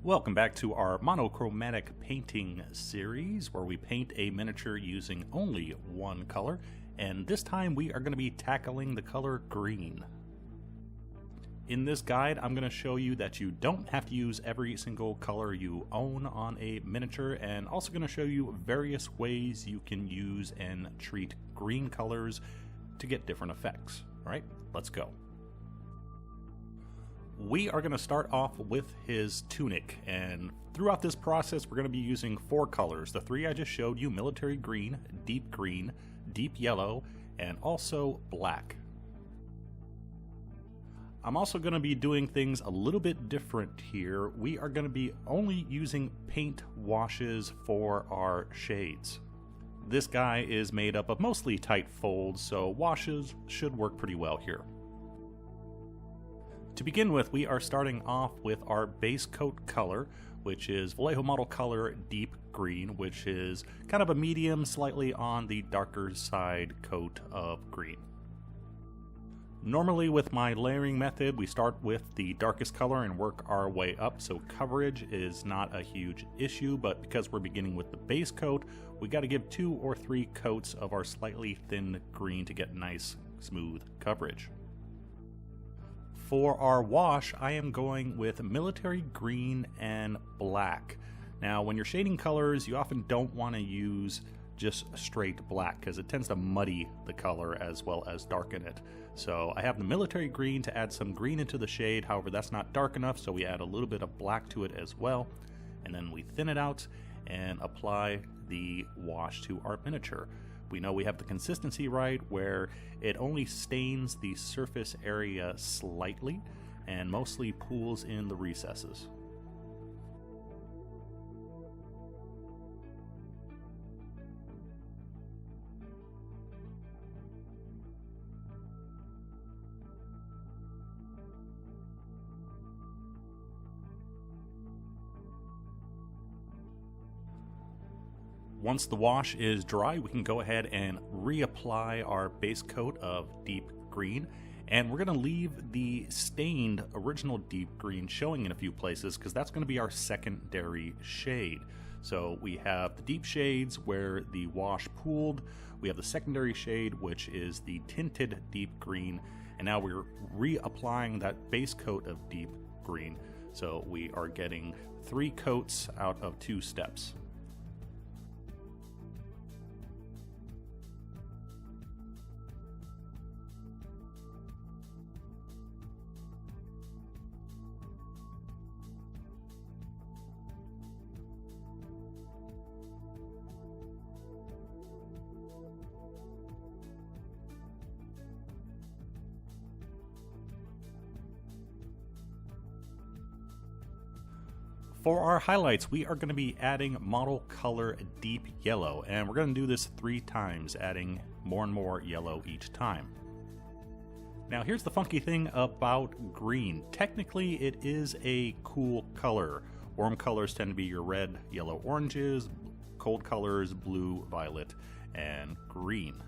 Welcome back to our monochromatic painting series where we paint a miniature using only one color, and this time we are going to be tackling the color green. In this guide, I'm going to show you that you don't have to use every single color you own on a miniature, and also going to show you various ways you can use and treat green colors to get different effects. All right, let's go. We are going to start off with his tunic, and throughout this process we're going to be using 4 colors. The 3 I just showed you: military green, deep yellow, and also black. I'm also going to be doing things a little bit different here. We are going to be only using paint washes for our shades. This guy is made up of mostly tight folds, so washes should work pretty well here. To begin with, we are starting off with our base coat color, which is Vallejo Model Color Deep Green, which is kind of a medium, slightly on the darker side coat of green. Normally with my layering method, we start with the darkest color and work our way up, so coverage is not a huge issue, but because we're beginning with the base coat, we got to give 2 or 3 coats of our slightly thin green to get nice, smooth coverage. For our wash, I am going with military green and black. Now, when you're shading colors, you often don't want to use just straight black because it tends to muddy the color as well as darken it. So I have the military green to add some green into the shade. However, that's not dark enough, so we add a little bit of black to it as well. And then we thin it out and apply the wash to our miniature. We know we have the consistency right where it only stains the surface area slightly and mostly pools in the recesses. Once the wash is dry, we can go ahead and reapply our base coat of deep green, and we're going to leave the stained original deep green showing in a few places because that's going to be our secondary shade. So we have the deep shades where the wash pooled, we have the secondary shade which is the tinted deep green, and now we're reapplying that base coat of deep green. So we are getting 3 coats out of 2 steps. For our highlights, we are going to be adding Model Color Deep Yellow, and we're going to do this 3 times, adding more and more yellow each time. Now here's the funky thing about green. Technically it is a cool color. Warm colors tend to be your red, yellow, oranges, cold colors, blue, violet, and green.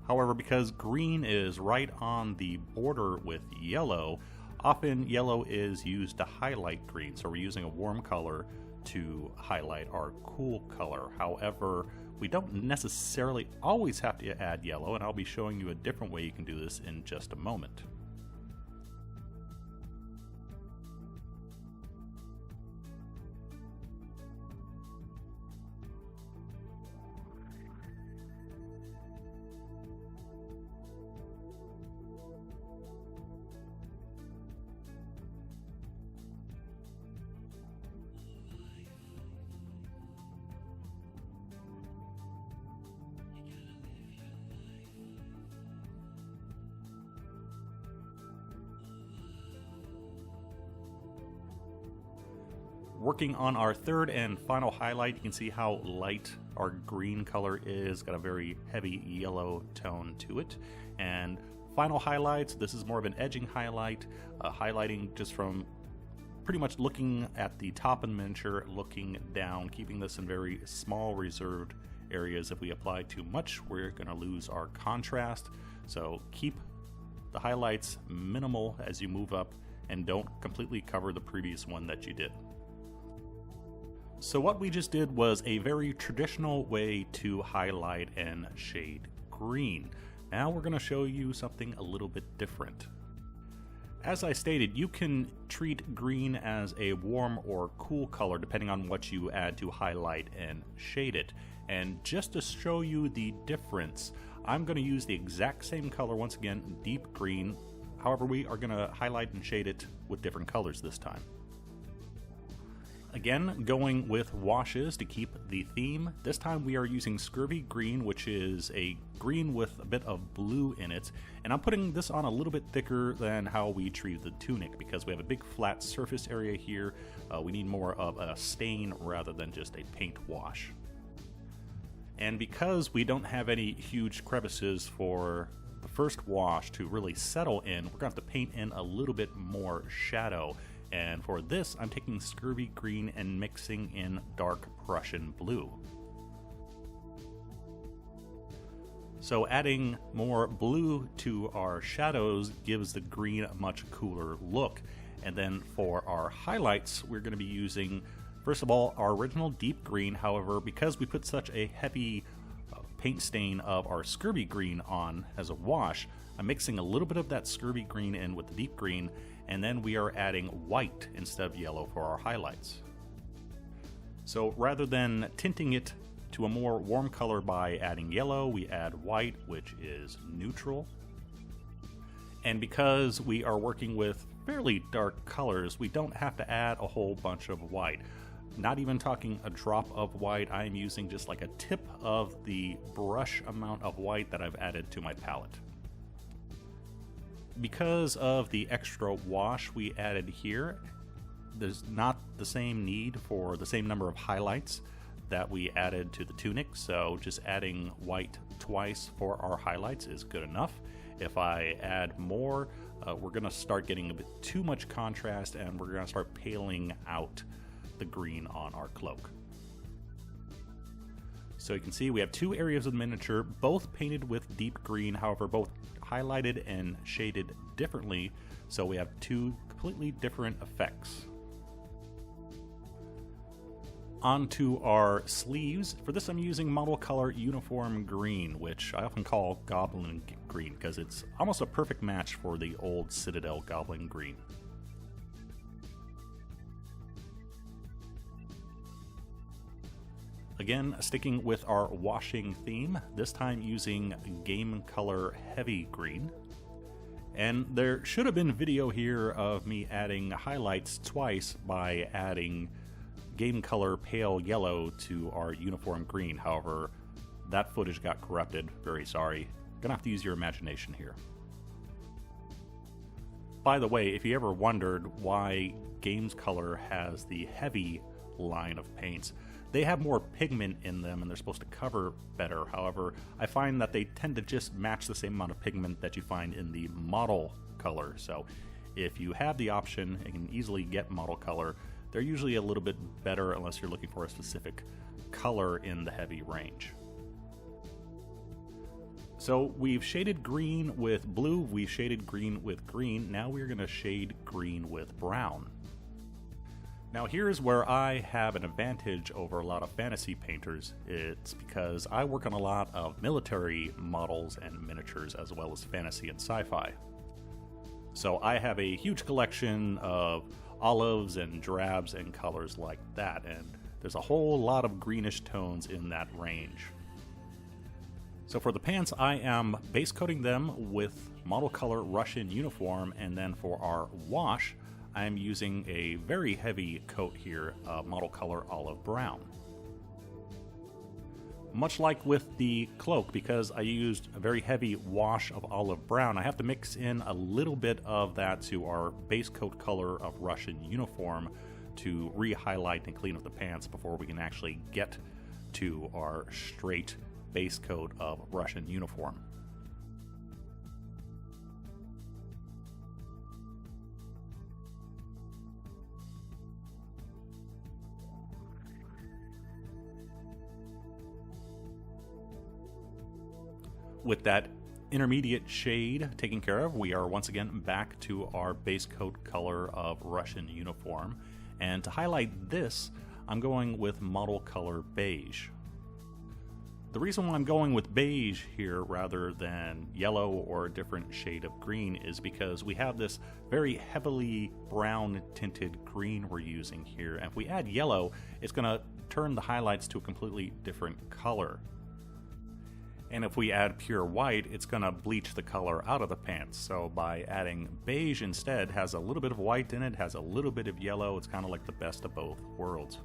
However, because green is right on the border with yellow, often yellow is used to highlight green, so we're using a warm color to highlight our cool color. However, we don't necessarily always have to add yellow, and I'll be showing you a different way you can do this in just a moment. Working on our third and final highlight, you can see how light our green color is, got a very heavy yellow tone to it. And final highlights, this is more of an edging highlight, highlighting just from pretty much looking at the top of the miniature, looking down, keeping this in very small reserved areas. If we apply too much, we're going to lose our contrast. So keep the highlights minimal as you move up and don't completely cover the previous one that you did. So what we just did was a very traditional way to highlight and shade green. Now we're going to show you something a little bit different. As I stated, you can treat green as a warm or cool color depending on what you add to highlight and shade it. And just to show you the difference, I'm going to use the exact same color, once again, deep green. However, we are going to highlight and shade it with different colors this time. Again, going with washes to keep the theme. This time we are using Scurvy Green, which is a green with a bit of blue in it. And I'm putting this on a little bit thicker than how we treated the tunic because we have a big flat surface area here. We need more of a stain rather than just a paint wash. And because we don't have any huge crevices for the first wash to really settle in, we're going to have to paint in a little bit more shadow. And for this, I'm taking Scurvy Green and mixing in dark Prussian blue. So adding more blue to our shadows gives the green a much cooler look. And then for our highlights, we're going to be using, first of all, our original deep green. However, because we put such a heavy paint stain of our Scurvy Green on as a wash, I'm mixing a little bit of that Scurvy Green in with the deep green, and then we are adding white instead of yellow for our highlights. So rather than tinting it to a more warm color by adding yellow, we add white, which is neutral. And because we are working with fairly dark colors, we don't have to add a whole bunch of white. Not even talking a drop of white, I am using just like a tip of the brush amount of white that I've added to my palette. Because of the extra wash we added here, there's not the same need for the same number of highlights that we added to the tunic, so just adding white twice for our highlights is good enough. If I add more, we're going to start getting a bit too much contrast and we're going to start paling out the green on our cloak. So you can see we have two areas of the miniature, both painted with deep green, however both highlighted and shaded differently, so we have two completely different effects. Onto our sleeves. For this I'm using Model Color Uniform Green, which I often call Goblin Green because it's almost a perfect match for the old Citadel Goblin Green. Again, sticking with our washing theme, this time using Game Color Heavy Green. And there should have been video here of me adding highlights twice by adding Game Color Pale Yellow to our Uniform Green. However, that footage got corrupted. Very sorry. Gonna have to use your imagination here. By the way, if you ever wondered why Games Color has the heavy line of paints, they have more pigment in them and they're supposed to cover better. However, I find that they tend to just match the same amount of pigment that you find in the model color. So if you have the option and can easily get model color, they're usually a little bit better unless you're looking for a specific color in the heavy range. So we've shaded green with blue, we've shaded green with green, now we're going to shade green with brown. Now here's where I have an advantage over a lot of fantasy painters. It's because I work on a lot of military models and miniatures as well as fantasy and sci-fi. So I have a huge collection of olives and drabs and colors like that, and there's a whole lot of greenish tones in that range. So for the pants, I am base coating them with Model Color Russian Uniform, and then for our wash, I'm using a very heavy coat here, Model Color Olive Brown. Much like with the cloak, because I used a very heavy wash of olive brown, I have to mix in a little bit of that to our base coat color of Russian Uniform to re-highlight and clean up the pants before we can actually get to our straight base coat of Russian Uniform. With that intermediate shade taken care of, we are once again back to our base coat color of Russian uniform. And to highlight this, I'm going with model color beige. The reason why I'm going with beige here rather than yellow or a different shade of green is because we have this very heavily brown tinted green we're using here. And if we add yellow, it's going to turn the highlights to a completely different color. And if we add pure white, it's going to bleach the color out of the pants. So by adding beige instead, has a little bit of white in it, has a little bit of yellow. It's kind of like the best of both worlds.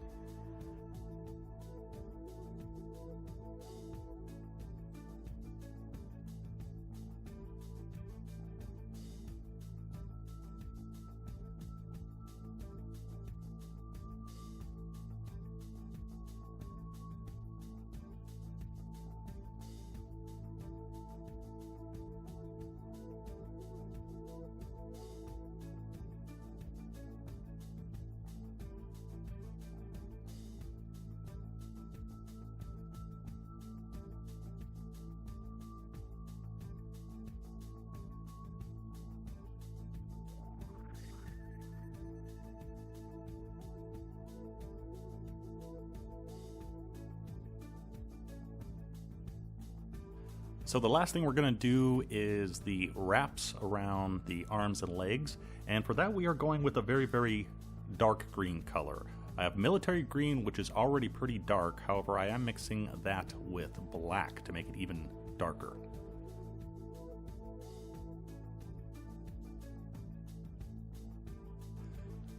So the last thing we're going to do is the wraps around the arms and legs, and for that we are going with a very, very dark green color. I have military green, which is already pretty dark, however I am mixing that with black to make it even darker.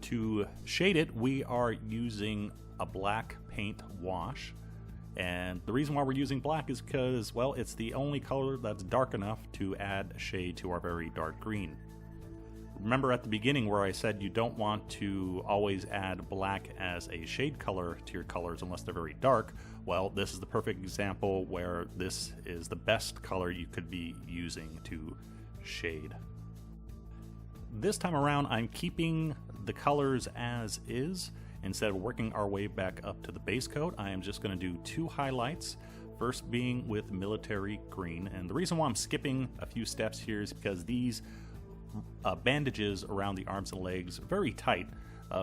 To shade it, we are using a black paint wash. And the reason why we're using black is because, well, it's the only color that's dark enough to add shade to our very dark green. Remember at the beginning where I said you don't want to always add black as a shade color to your colors unless they're very dark? Well, this is the perfect example where this is the best color you could be using to shade. This time around, I'm keeping the colors as is. Instead of working our way back up to the base coat, I am just going to do two highlights, first being with military green. And the reason why I'm skipping a few steps here is because these bandages around the arms and legs are very tight,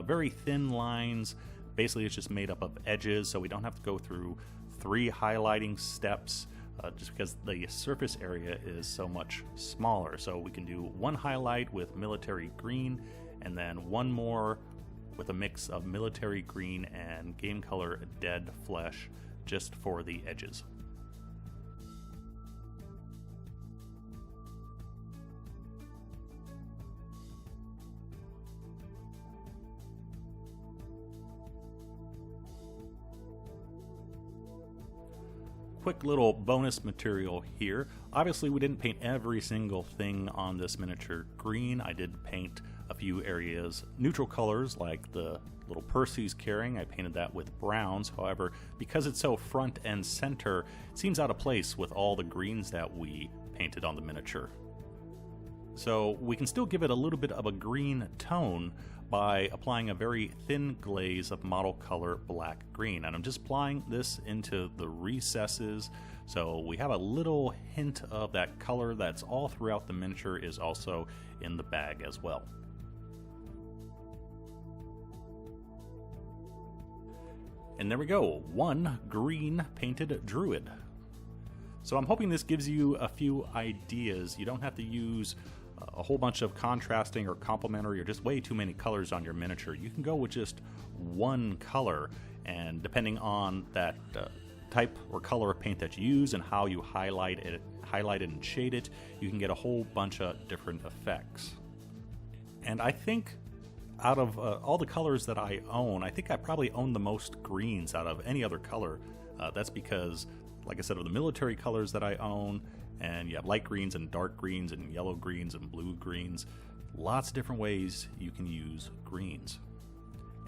very thin lines. Basically, it's just made up of edges, so we don't have to go through 3 highlighting steps just because the surface area is so much smaller. So we can do one highlight with military green and then one more with a mix of military green and game color dead flesh just for the edges. Quick little bonus material here. Obviously we didn't paint every single thing on this miniature green. I did paint a few areas neutral colors like the little purse he's carrying. I painted that with browns. However, because it's so front and center, it seems out of place with all the greens that we painted on the miniature. So we can still give it a little bit of a green tone by applying a very thin glaze of model color black green. And I'm just applying this into the recesses, so we have a little hint of that color that's all throughout the miniature is also in the bag as well. And there we go, one green painted Druid. So I'm hoping this gives you a few ideas. You don't have to use a whole bunch of contrasting or complementary or just way too many colors on your miniature. You can go with just one color, and depending on that type or color of paint that you use and how you highlight it and shade it, you can get a whole bunch of different effects. And I think out of all the colors that I own, I think I probably own the most greens out of any other color. That's because, like I said, of the military colors that I own, and you have light greens and dark greens and yellow greens and blue greens. Lots of different ways you can use greens.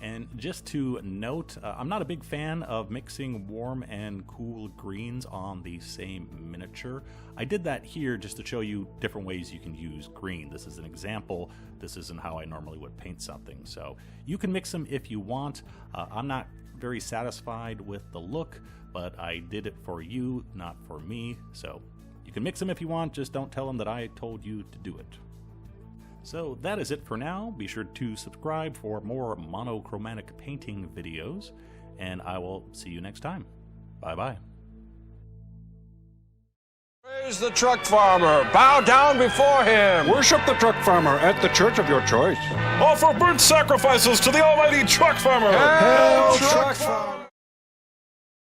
And just to note, I'm not a big fan of mixing warm and cool greens on the same miniature. I did that here just to show you different ways you can use green. This is an example. This isn't how I normally would paint something. So you can mix them if you want. I'm not very satisfied with the look, but I did it for you, not for me. So You can mix them if you want, just don't tell them that I told you to do it. So that is it for now. Be sure to subscribe for more monochromatic painting videos, and I will see you next time. Bye-bye. Praise the truck farmer. Bow down before him. Worship the truck farmer at the church of your choice. Offer burnt sacrifices to the almighty truck farmer. Hail, truck farmer.